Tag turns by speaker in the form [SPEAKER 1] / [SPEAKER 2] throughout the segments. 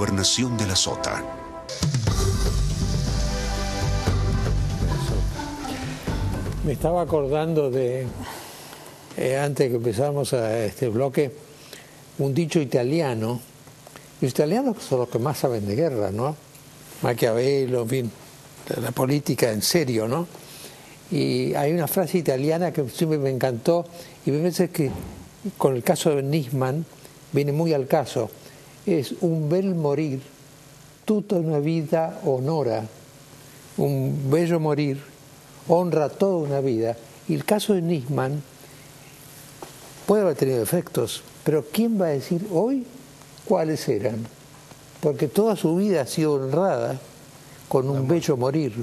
[SPEAKER 1] gobernación de la Sota.
[SPEAKER 2] Me estaba acordando de, antes que empezáramos a este bloque, un dicho italiano. Los italianos son los que más saben de guerra, ¿no? Maquiavelo, en fin, la política en serio, ¿no? Y hay una frase italiana que siempre me encantó y me parece que con el caso de Nisman viene muy al caso. Es un bel morir, tutta una vida honora. Un bello morir honra toda una vida. Y el caso de Nisman puede haber tenido efectos, pero ¿quién va a decir hoy cuáles eran? Porque toda su vida ha sido honrada con un bello morir.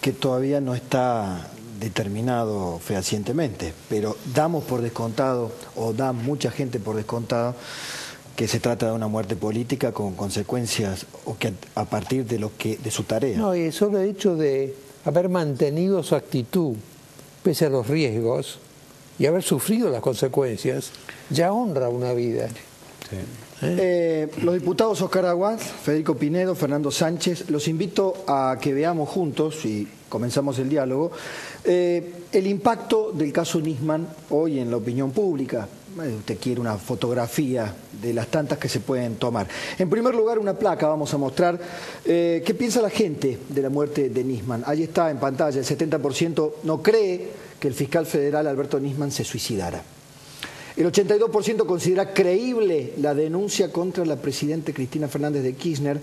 [SPEAKER 3] Que todavía no está determinado fehacientemente, pero damos por descontado, o da mucha gente por descontado, que se trata de una muerte política con consecuencias o que a partir de su tarea.
[SPEAKER 2] No, y solo el hecho de haber mantenido su actitud pese a los riesgos y haber sufrido las consecuencias ya honra una vida.
[SPEAKER 3] Sí. Los diputados Oscar Aguad, Federico Pinedo, Fernando Sánchez, los invito a que veamos juntos, y comenzamos el diálogo, el impacto del caso Nisman hoy en la opinión pública. Usted quiere una fotografía de las tantas que se pueden tomar. En primer lugar, una placa vamos a mostrar. ¿Qué piensa la gente de la muerte de Nisman? Ahí está en pantalla, el 70% no cree que el fiscal federal Alberto Nisman se suicidara. El 82% considera creíble la denuncia contra la presidenta Cristina Fernández de Kirchner.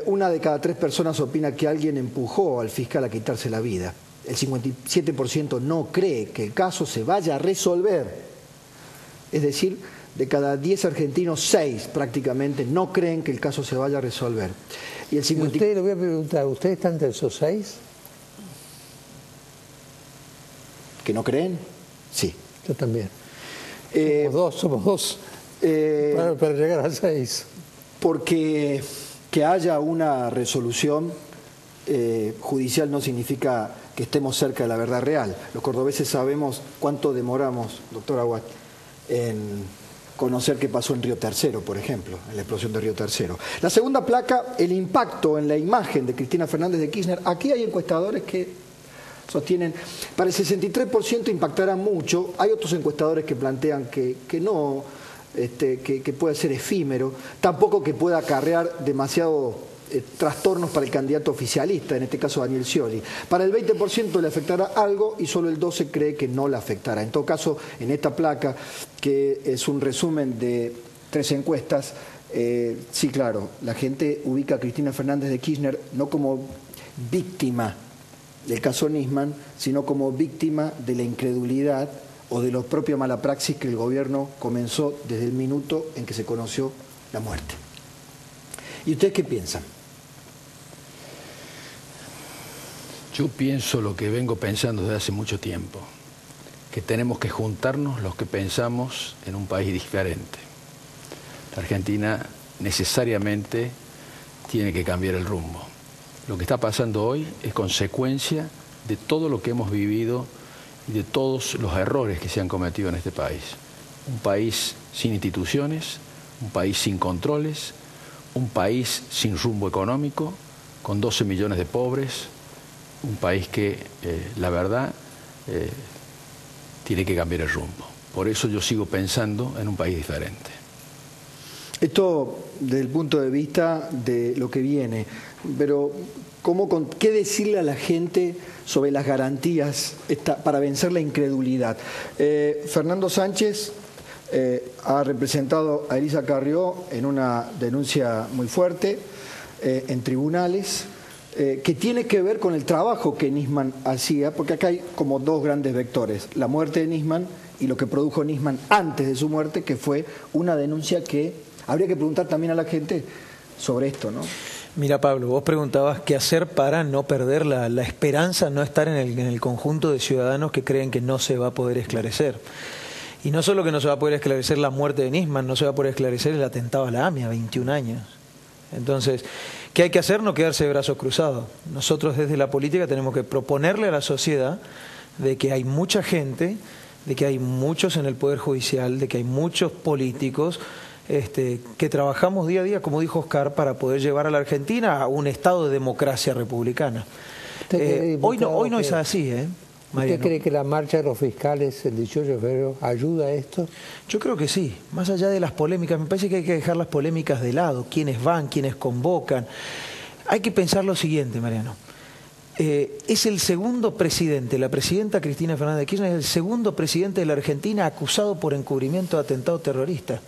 [SPEAKER 3] Una de cada 3 personas opina que alguien empujó al fiscal a quitarse la vida. El 57% no cree que el caso se vaya a resolver. Es decir, de cada 10 argentinos, 6 prácticamente no creen que el caso se vaya a resolver. Y el 50...
[SPEAKER 2] Usted, le voy a preguntar, ¿usted está entre esos 6?
[SPEAKER 3] ¿Que no creen? Sí.
[SPEAKER 2] Yo también. Somos dos para llegar a 6.
[SPEAKER 3] Porque que haya una resolución judicial no significa que estemos cerca de la verdad real. Los cordobeses sabemos cuánto demoramos, doctor Aguad, en conocer qué pasó en Río Tercero, por ejemplo, en la explosión de Río Tercero. La segunda placa, el impacto en la imagen de Cristina Fernández de Kirchner. Aquí hay encuestadores que sostienen, para el 63% impactará mucho. Hay otros encuestadores que plantean que no, que puede ser efímero, tampoco que pueda acarrear demasiado trastornos para el candidato oficialista, en este caso Daniel Scioli. Para el 20% le afectará algo y solo el 12% cree que no le afectará. En todo caso, en esta placa, que es un resumen de 3 encuestas, sí, claro, la gente ubica a Cristina Fernández de Kirchner no como víctima del caso Nisman, sino como víctima de la incredulidad o de la propia mala praxis que el gobierno comenzó desde el minuto en que se conoció la muerte. ¿Y ustedes qué piensan?
[SPEAKER 4] Yo pienso lo que vengo pensando desde hace mucho tiempo, que tenemos que juntarnos los que pensamos en un país diferente. La Argentina necesariamente tiene que cambiar el rumbo. Lo que está pasando hoy es consecuencia de todo lo que hemos vivido y de todos los errores que se han cometido en este país. Un país sin instituciones, un país sin controles, un país sin rumbo económico, con 12 millones de pobres, un país que, la verdad, tiene que cambiar el rumbo. Por eso yo sigo pensando en un país diferente.
[SPEAKER 3] Esto desde el punto de vista de lo que viene, pero ¿qué decirle a la gente sobre las garantías para vencer la incredulidad? Fernando Sánchez ha representado a Elisa Carrió en una denuncia muy fuerte en tribunales, que tiene que ver con el trabajo que Nisman hacía, porque acá hay como 2 grandes vectores: la muerte de Nisman y lo que produjo Nisman antes de su muerte, que fue una denuncia que habría que preguntar también a la gente sobre esto, ¿no?
[SPEAKER 5] Mira, Pablo, vos preguntabas qué hacer para no perder la esperanza, no estar en el conjunto de ciudadanos que creen que no se va a poder esclarecer. Y no solo que no se va a poder esclarecer la muerte de Nisman, no se va a poder esclarecer el atentado a la AMIA, 21 años. Entonces, ¿qué hay que hacer? No quedarse de brazos cruzados. Nosotros desde la política tenemos que proponerle a la sociedad de que hay mucha gente, de que hay muchos en el Poder Judicial, de que hay muchos políticos que trabajamos día a día, como dijo Oscar, para poder llevar a la Argentina a un estado de democracia republicana. Hoy no es así,
[SPEAKER 2] ¿Usted cree que la marcha de los fiscales el 18 de febrero ayuda a esto?
[SPEAKER 5] Yo creo que sí, más allá de las polémicas, me parece que hay que dejar las polémicas de lado, quiénes van, quiénes convocan. Hay que pensar lo siguiente, Mariano. Es el segundo presidente, la presidenta Cristina Fernández de Kirchner es el segundo presidente de la Argentina acusado por encubrimiento de atentado terrorista.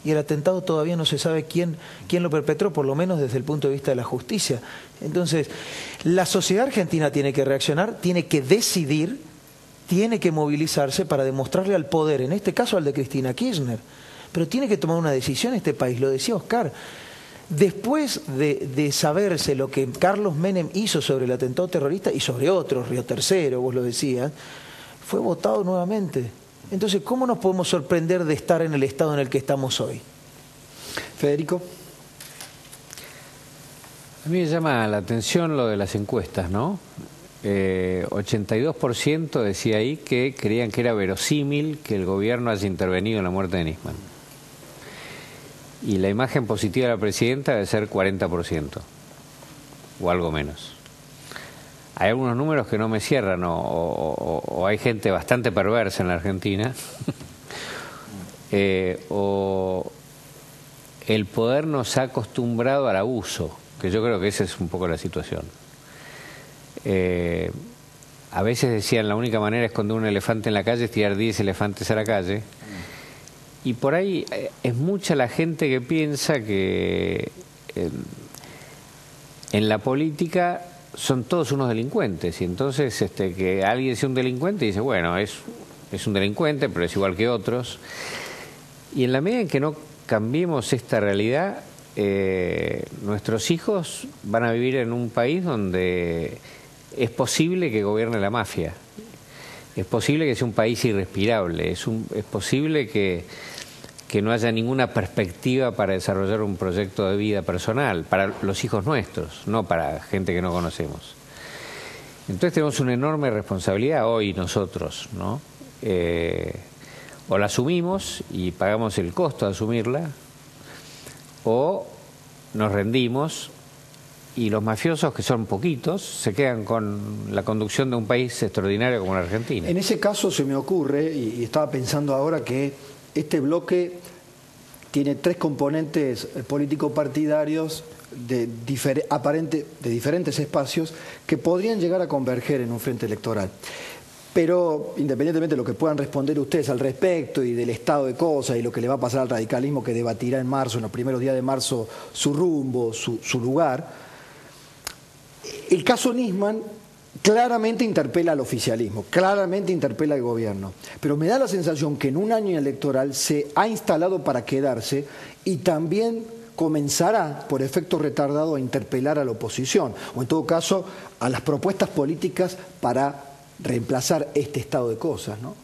[SPEAKER 5] Y el atentado todavía no se sabe quién lo perpetró, por lo menos desde el punto de vista de la justicia. Entonces, la sociedad argentina tiene que reaccionar, tiene que decidir, tiene que movilizarse para demostrarle al poder, en este caso al de Cristina Kirchner, pero tiene que tomar una decisión este país, lo decía Oscar. Después de saberse lo que Carlos Menem hizo sobre el atentado terrorista y sobre otros, Río Tercero, vos lo decías, fue votado nuevamente. Entonces, ¿cómo nos podemos sorprender de estar en el estado en el que estamos hoy?
[SPEAKER 3] Federico.
[SPEAKER 1] A mí me llama la atención lo de las encuestas, ¿no? 82% decía ahí que creían que era verosímil que el gobierno haya intervenido en la muerte de Nisman. Y la imagen positiva de la presidenta debe ser 40%, o algo menos. Hay algunos números que no me cierran, o hay gente bastante perversa en la Argentina, o el poder nos ha acostumbrado al abuso, que yo creo que esa es un poco la situación. A veces decían la única manera de esconder un elefante en la calle es tirar 10 elefantes a la calle, y por ahí es mucha la gente que piensa que en la política son todos unos delincuentes, y entonces que alguien sea un delincuente y dice, bueno, es un delincuente, pero es igual que otros. Y en la medida en que no cambiemos esta realidad, nuestros hijos van a vivir en un país donde es posible que gobierne la mafia, es posible que sea un país irrespirable, es posible que no haya ninguna perspectiva para desarrollar un proyecto de vida personal, para los hijos nuestros, no para gente que no conocemos. Entonces tenemos una enorme responsabilidad hoy nosotros, ¿no? O la asumimos y pagamos el costo de asumirla, o nos rendimos y los mafiosos, que son poquitos, se quedan con la conducción de un país extraordinario como la Argentina.
[SPEAKER 3] En ese caso se me ocurre, y estaba pensando ahora, que este bloque tiene tres componentes político-partidarios de diferentes espacios que podrían llegar a converger en un frente electoral. Pero, independientemente de lo que puedan responder ustedes al respecto y del estado de cosas y lo que le va a pasar al radicalismo, que debatirá en marzo, en los primeros días de marzo, su rumbo, su lugar, el caso Nisman claramente interpela al oficialismo, claramente interpela al gobierno, pero me da la sensación que en un año electoral se ha instalado para quedarse y también comenzará, por efecto retardado, a interpelar a la oposición, o en todo caso a las propuestas políticas para reemplazar este estado de cosas, ¿no?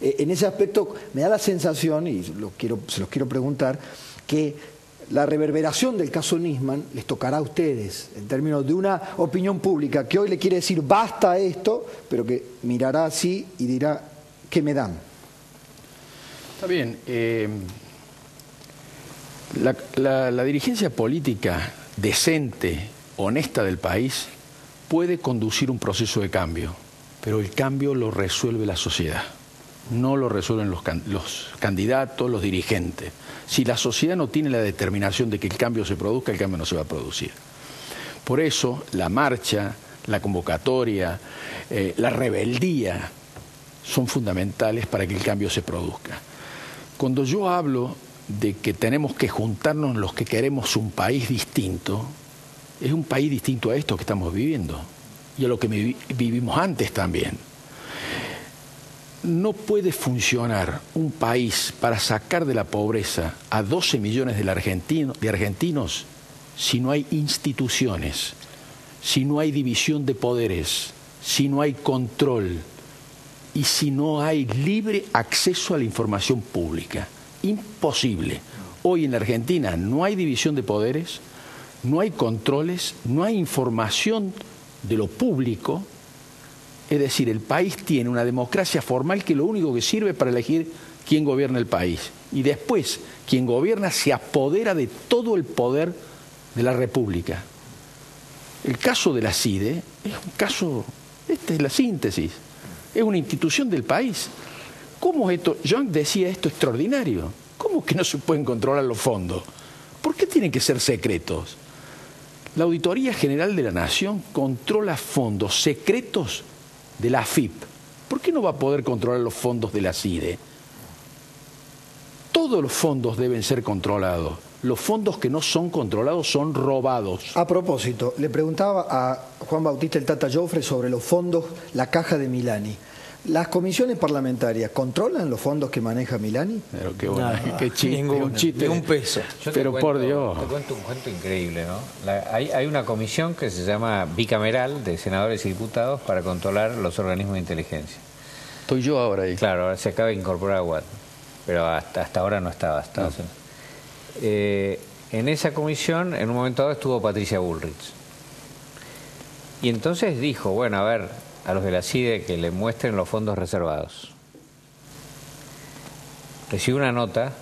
[SPEAKER 3] En ese aspecto me da la sensación, y se los quiero preguntar, que la reverberación del caso Nisman les tocará a ustedes, en términos de una opinión pública que hoy le quiere decir basta esto, pero que mirará así y dirá, ¿qué me dan?
[SPEAKER 4] Está bien. La dirigencia política decente, honesta del país, puede conducir un proceso de cambio, pero el cambio lo resuelve la sociedad, no lo resuelven los candidatos, los dirigentes. Si la sociedad no tiene la determinación de que el cambio se produzca, el cambio no se va a producir. Por eso, la marcha, la convocatoria, la rebeldía son fundamentales para que el cambio se produzca. Cuando yo hablo de que tenemos que juntarnos los que queremos un país distinto, es un país distinto a esto que estamos viviendo y a lo que vivimos antes también. No puede funcionar un país para sacar de la pobreza a 12 millones de argentinos si no hay instituciones, si no hay división de poderes, si no hay control y si no hay libre acceso a la información pública. Imposible. Hoy en la Argentina no hay división de poderes, no hay controles, no hay información de lo público. Es decir, el país tiene una democracia formal que lo único que sirve para elegir quién gobierna el país. Y después, quien gobierna se apodera de todo el poder de la República. El caso de la CIDE es un caso, esta es la síntesis, es una institución del país. ¿Cómo esto? Young decía esto extraordinario. ¿Cómo que no se pueden controlar los fondos? ¿Por qué tienen que ser secretos? La Auditoría General de la Nación controla fondos secretos de la AFIP. ¿Por qué no va a poder controlar los fondos de la CIDE? Todos los fondos deben ser controlados. Los fondos que no son controlados son robados.
[SPEAKER 3] A propósito, le preguntaba a Juan Bautista el Tata Joffre sobre los fondos, la caja de Milani. ¿Las comisiones parlamentarias controlan los fondos que maneja Milani?
[SPEAKER 4] Pero qué bueno, qué chiste,
[SPEAKER 5] Ninguno,
[SPEAKER 4] un chiste.
[SPEAKER 5] ni un peso.
[SPEAKER 4] Pero por Dios.
[SPEAKER 1] Te cuento un cuento increíble, ¿no? Hay una comisión que se llama bicameral de senadores y diputados para controlar los organismos de inteligencia.
[SPEAKER 4] Estoy yo ahora ahí.
[SPEAKER 1] Claro, ahora se acaba de incorporar a Watt, pero hasta ahora no estaba. En esa comisión, en un momento dado, estuvo Patricia Bullrich. Y entonces dijo, bueno, a ver, a los de la CIDE que le muestren los fondos reservados. Recibió una nota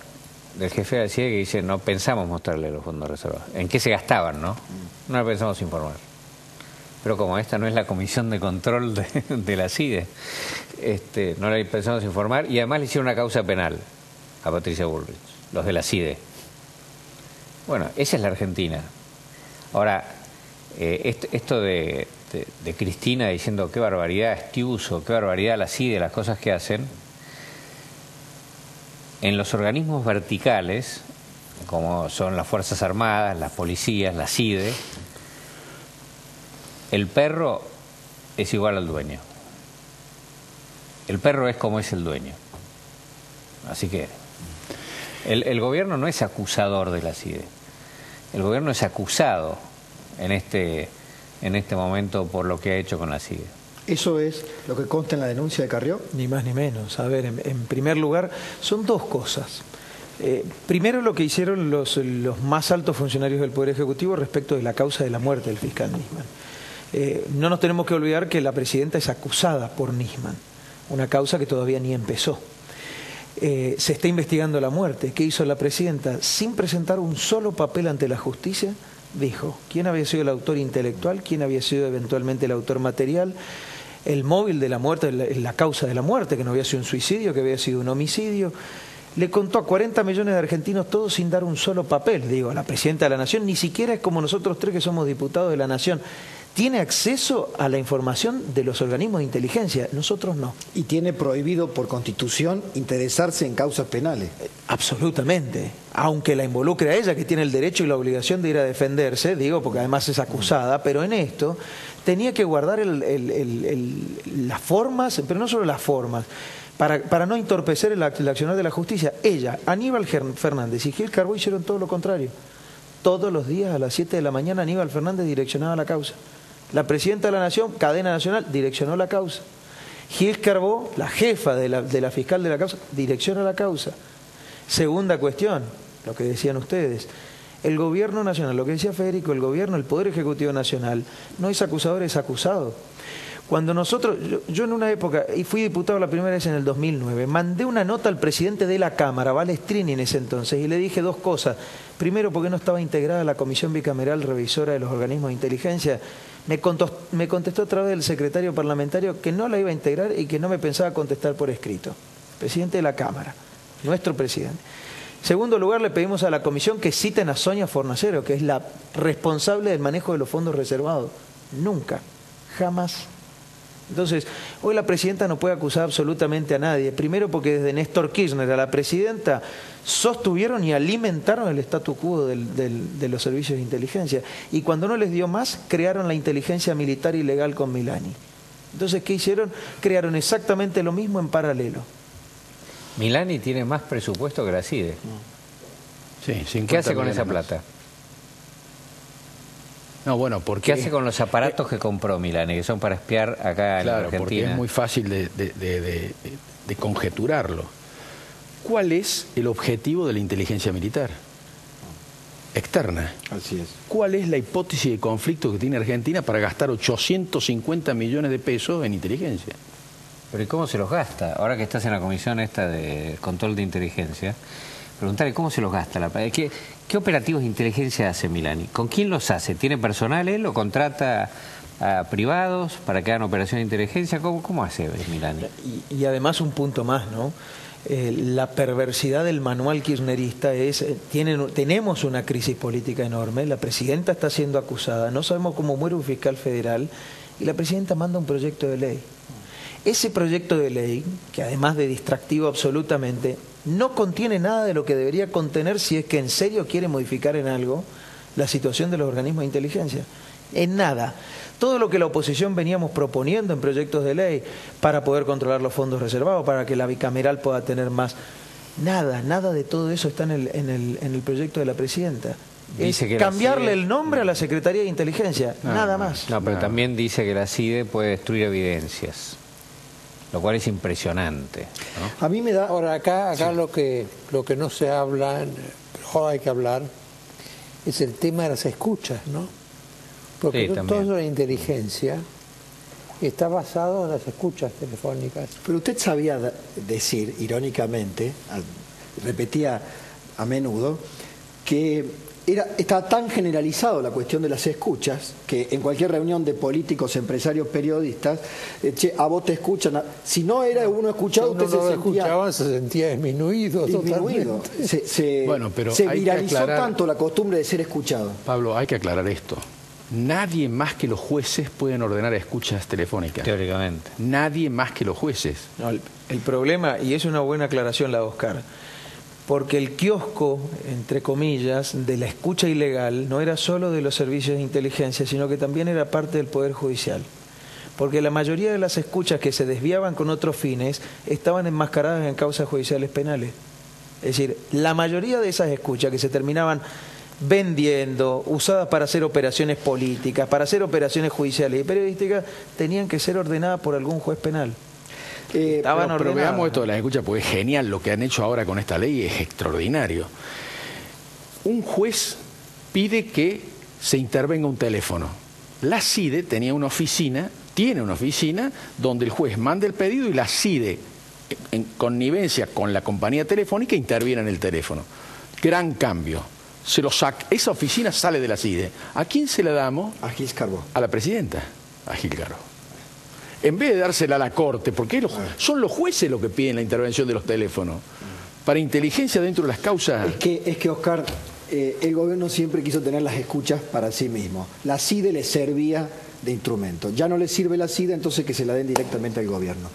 [SPEAKER 1] del jefe de la CIDE que dice, no pensamos mostrarle los fondos reservados. ¿En qué se gastaban, no? No le pensamos informar. Pero como esta no es la comisión de control de la CIDE, no le pensamos informar, y además le hicieron una causa penal a Patricia Bullrich, los de la CIDE. Bueno, esa es la Argentina. Ahora, esto de Cristina diciendo qué barbaridad Estiuso, qué barbaridad la CIDE, las cosas que hacen, en los organismos verticales, como son las Fuerzas Armadas, las policías, la CIDE, el perro es igual al dueño. El perro es como es el dueño. Así que el gobierno no es acusador de la CIDE. El gobierno es acusado en este momento por lo que ha hecho con la CIDE.
[SPEAKER 3] ¿Eso es lo que consta en la denuncia de Carrió?
[SPEAKER 5] Ni más ni menos. A ver, en primer lugar, son dos cosas. Primero, lo que hicieron los más altos funcionarios del Poder Ejecutivo respecto de la causa de la muerte del fiscal Nisman. No nos tenemos que olvidar que la presidenta es acusada por Nisman, una causa que todavía ni empezó. Se está investigando la muerte. ¿Qué hizo la presidenta? Sin presentar un solo papel ante la justicia, dijo quién había sido el autor intelectual, quién había sido eventualmente el autor material, el móvil de la muerte, la causa de la muerte, que no había sido un suicidio, que había sido un homicidio. Le contó a 40 millones de argentinos todos sin dar un solo papel. Digo, la presidenta de la Nación ni siquiera es como nosotros tres que somos diputados de la Nación. Tiene acceso a la información de los organismos de inteligencia, nosotros no.
[SPEAKER 3] Y tiene prohibido por Constitución interesarse en causas penales.
[SPEAKER 5] Absolutamente, aunque la involucre a ella, que tiene el derecho y la obligación de ir a defenderse, digo, porque además es acusada, pero en esto tenía que guardar las formas, pero no solo las formas, para no entorpecer el accionar de la justicia. Ella, Aníbal Fernández y Gil Carbó hicieron todo lo contrario. Todos los días a las 7 de la mañana Aníbal Fernández direccionaba la causa. La presidenta de la Nación, cadena nacional, direccionó la causa. Gil Carbó, la jefa de la fiscal de la causa, direcciona la causa. Segunda cuestión, lo que decían ustedes. El gobierno nacional, lo que decía Federico, el gobierno, el Poder Ejecutivo Nacional, no es acusador, es acusado. Cuando nosotros, yo en una época, y fui diputado la primera vez en el 2009, mandé una nota al presidente de la Cámara, Balestrini en ese entonces, y le dije dos cosas. Primero, porque no estaba integrada la Comisión Bicameral Revisora de los Organismos de Inteligencia. Me contestó a través del secretario parlamentario que no la iba a integrar y que no me pensaba contestar por escrito. Presidente de la Cámara, nuestro presidente. En segundo lugar, le pedimos a la comisión que citen a Sonia Fornacero, que es la responsable del manejo de los fondos reservados. Nunca, jamás. Entonces, hoy la presidenta no puede acusar absolutamente a nadie. Primero porque desde Néstor Kirchner a la presidenta sostuvieron y alimentaron el statu quo de los servicios de inteligencia. Y cuando no les dio más, crearon la inteligencia militar ilegal con Milani. Entonces, ¿qué hicieron? Crearon exactamente lo mismo en paralelo.
[SPEAKER 1] Milani tiene más presupuesto que la CIDE.
[SPEAKER 4] Sí,
[SPEAKER 1] ¿Qué hace con esa plata?
[SPEAKER 4] No, bueno, porque
[SPEAKER 1] ¿Qué hace con los aparatos que compró Milani, que son para espiar acá en Argentina?
[SPEAKER 4] Porque es muy fácil de conjeturarlo. ¿Cuál es el objetivo de la inteligencia militar? Externa.
[SPEAKER 3] Así es.
[SPEAKER 4] ¿Cuál es la hipótesis de conflicto que tiene Argentina para gastar 850 millones de pesos en inteligencia?
[SPEAKER 1] Pero ¿y cómo se los gasta? Ahora que estás en la comisión esta de control de inteligencia, preguntarle cómo se los gasta. ¿Qué operativos de inteligencia hace Milani? ¿Con quién los hace? ¿Tiene personal él o contrata a privados para que hagan operaciones de inteligencia? ¿Cómo hace Milani?
[SPEAKER 5] Y además un punto más, ¿no? La perversidad del manual kirchnerista es, tenemos una crisis política enorme, la presidenta está siendo acusada, no sabemos cómo muere un fiscal federal y la presidenta manda un proyecto de ley. Ese proyecto de ley, que además de distractivo absolutamente, no contiene nada de lo que debería contener si es que en serio quiere modificar en algo la situación de los organismos de inteligencia. En nada. Todo lo que la oposición veníamos proponiendo en proyectos de ley para poder controlar los fondos reservados, para que la bicameral pueda tener más. Nada de todo eso está en el proyecto de la presidenta.
[SPEAKER 1] Dice que
[SPEAKER 5] cambiarle el nombre a la Secretaría de Inteligencia, nada más.
[SPEAKER 1] No, pero también dice que la CIDE puede destruir evidencias, lo cual es impresionante, ¿no?
[SPEAKER 3] A mí me da...
[SPEAKER 2] Ahora, acá sí. lo que no se habla, pero hay que hablar, es el tema de las escuchas, ¿no? Porque
[SPEAKER 1] Sí,
[SPEAKER 2] toda la inteligencia está basado en las escuchas telefónicas.
[SPEAKER 3] Pero usted sabía decir, irónicamente, repetía a menudo, que estaba tan generalizado la cuestión de las escuchas, que en cualquier reunión de políticos, empresarios, periodistas, a vos te escuchan. Si no era uno escuchado, usted
[SPEAKER 2] se sentía disminuido.
[SPEAKER 4] Bueno, pero
[SPEAKER 3] se
[SPEAKER 4] hay
[SPEAKER 3] viralizó
[SPEAKER 4] que aclarar,
[SPEAKER 3] tanto la costumbre de ser escuchado.
[SPEAKER 4] Pablo, hay que aclarar esto. Nadie más que los jueces pueden ordenar escuchas telefónicas.
[SPEAKER 1] Teóricamente.
[SPEAKER 4] Nadie más que los jueces.
[SPEAKER 5] No, el problema, y es una buena aclaración la de Oscar, porque el kiosco, entre comillas, de la escucha ilegal no era solo de los servicios de inteligencia, sino que también era parte del Poder Judicial. Porque la mayoría de las escuchas que se desviaban con otros fines estaban enmascaradas en causas judiciales penales. Es decir, la mayoría de esas escuchas que se terminaban vendiendo, usadas para hacer operaciones políticas, para hacer operaciones judiciales y periodísticas, tenían que ser ordenadas por algún juez penal.
[SPEAKER 4] Pero veamos esto de las escuchas, porque es genial lo que han hecho ahora con esta ley, es extraordinario. Un juez pide que se intervenga un teléfono. La CIDE tiene una oficina donde el juez manda el pedido y la CIDE, en connivencia con la compañía telefónica, interviene en el teléfono. Gran cambio. Esa oficina sale de la CIDE. ¿A quién se la damos?
[SPEAKER 3] A Gil Carbó.
[SPEAKER 4] A la presidenta, a Gil Carbó. En vez de dársela a la Corte, porque son los jueces los que piden la intervención de los teléfonos. Para inteligencia dentro de las causas...
[SPEAKER 3] Es que Oscar, el gobierno siempre quiso tener las escuchas para sí mismo. La CIDE le servía de instrumento. Ya no le sirve la CIDE, entonces que se la den directamente al gobierno.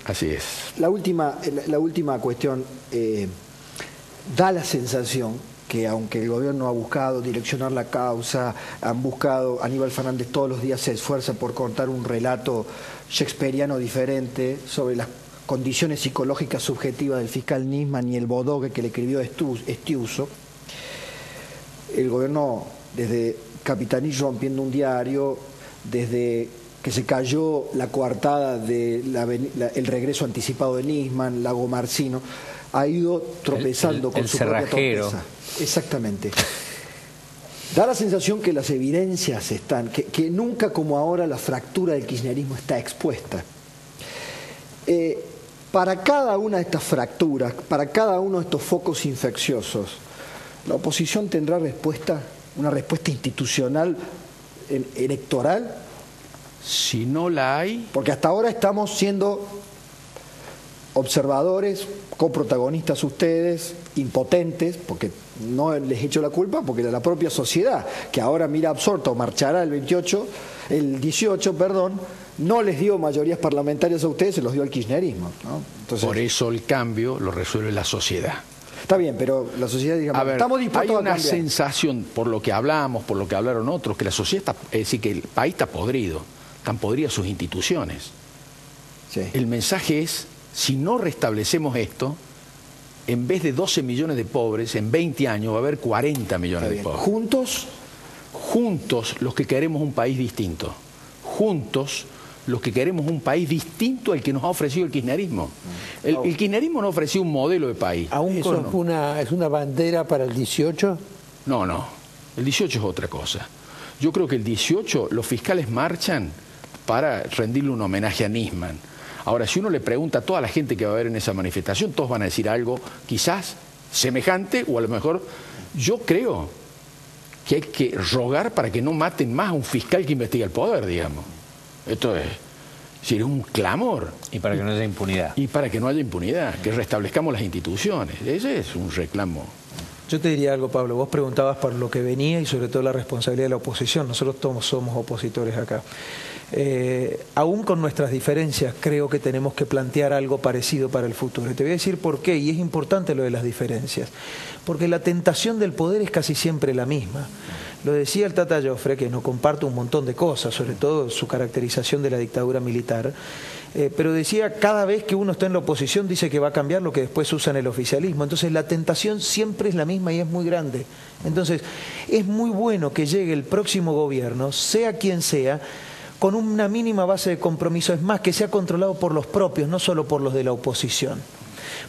[SPEAKER 4] Así es.
[SPEAKER 3] La última cuestión, da la sensación que aunque el gobierno ha buscado direccionar la causa, han buscado, Aníbal Fernández todos los días se esfuerza por contar un relato shakespeariano diferente sobre las condiciones psicológicas subjetivas del fiscal Nisman y el bodoque que le escribió Estiuso. El gobierno, desde Capitanillo rompiendo un diario, desde que se cayó la coartada el regreso anticipado de Nisman, Lago Marcino, ha ido tropezando con su propia torpeza. Exactamente. Da la sensación que las evidencias están, que nunca como ahora la fractura del kirchnerismo está expuesta. Para cada una de estas fracturas, para cada uno de estos focos infecciosos, la oposición tendrá una respuesta institucional, electoral.
[SPEAKER 4] Si no la hay...
[SPEAKER 3] Porque hasta ahora estamos siendo observadores, coprotagonistas ustedes, impotentes, porque no les echo la culpa, porque la propia sociedad, que ahora mira absorta o marchará el 18, no les dio mayorías parlamentarias a ustedes, se los dio al kirchnerismo, ¿no? Entonces,
[SPEAKER 4] por eso el cambio lo resuelve la sociedad.
[SPEAKER 3] Está bien, pero la sociedad, digamos, estamos dispuestos a cambiar.
[SPEAKER 4] Hay una sensación, por lo que hablamos, por lo que hablaron otros, que la sociedad está, es decir, que el país está podrido, están podridas sus instituciones.
[SPEAKER 3] Sí.
[SPEAKER 4] El mensaje es, si no restablecemos esto, en vez de 12 millones de pobres, en 20 años va a haber 40 millones de pobres. Juntos los que queremos un país distinto. Juntos los que queremos un país distinto al que nos ha ofrecido el kirchnerismo. El kirchnerismo nos ofreció un modelo de país.
[SPEAKER 2] ¿Es una bandera para el 18?
[SPEAKER 4] No. El 18 es otra cosa. Yo creo que el 18 los fiscales marchan para rendirle un homenaje a Nisman. Ahora, si uno le pregunta a toda la gente que va a ver en esa manifestación, todos van a decir algo quizás semejante, o a lo mejor yo creo que hay que rogar para que no maten más a un fiscal que investiga el poder, digamos. Esto es un clamor.
[SPEAKER 1] Y para que no haya impunidad.
[SPEAKER 4] Y para que no haya impunidad, que restablezcamos las instituciones. Ese es un reclamo.
[SPEAKER 5] Yo te diría algo, Pablo. Vos preguntabas por lo que venía y sobre todo la responsabilidad de la oposición. Nosotros todos somos opositores acá. Aún con nuestras diferencias, creo que tenemos que plantear algo parecido para el futuro. Y te voy a decir por qué, y es importante lo de las diferencias. Porque la tentación del poder es casi siempre la misma. Lo decía el Tata Joffre, que no comparto un montón de cosas, sobre todo su caracterización de la dictadura militar, pero decía, cada vez que uno está en la oposición dice que va a cambiar lo que después usa en el oficialismo. Entonces la tentación siempre es la misma y es muy grande. Entonces es muy bueno que llegue el próximo gobierno, sea quien sea, con una mínima base de compromiso, es más, que sea controlado por los propios, no solo por los de la oposición.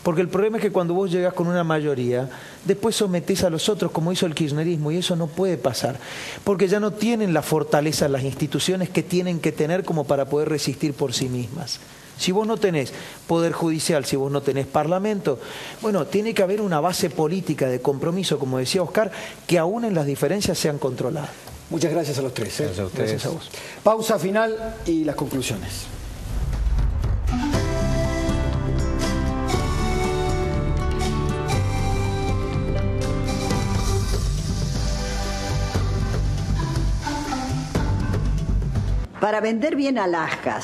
[SPEAKER 5] Porque el problema es que cuando vos llegás con una mayoría, después sometés a los otros, como hizo el kirchnerismo, y eso no puede pasar. Porque ya no tienen la fortaleza las instituciones que tienen que tener como para poder resistir por sí mismas. Si vos no tenés poder judicial, si vos no tenés parlamento, bueno, tiene que haber una base política de compromiso, como decía Oscar, que aún en las diferencias sean controladas.
[SPEAKER 3] Muchas gracias a los tres.
[SPEAKER 1] Gracias a ustedes.
[SPEAKER 5] Gracias a vos.
[SPEAKER 3] Pausa final y las conclusiones.
[SPEAKER 6] Para vender bien alhajas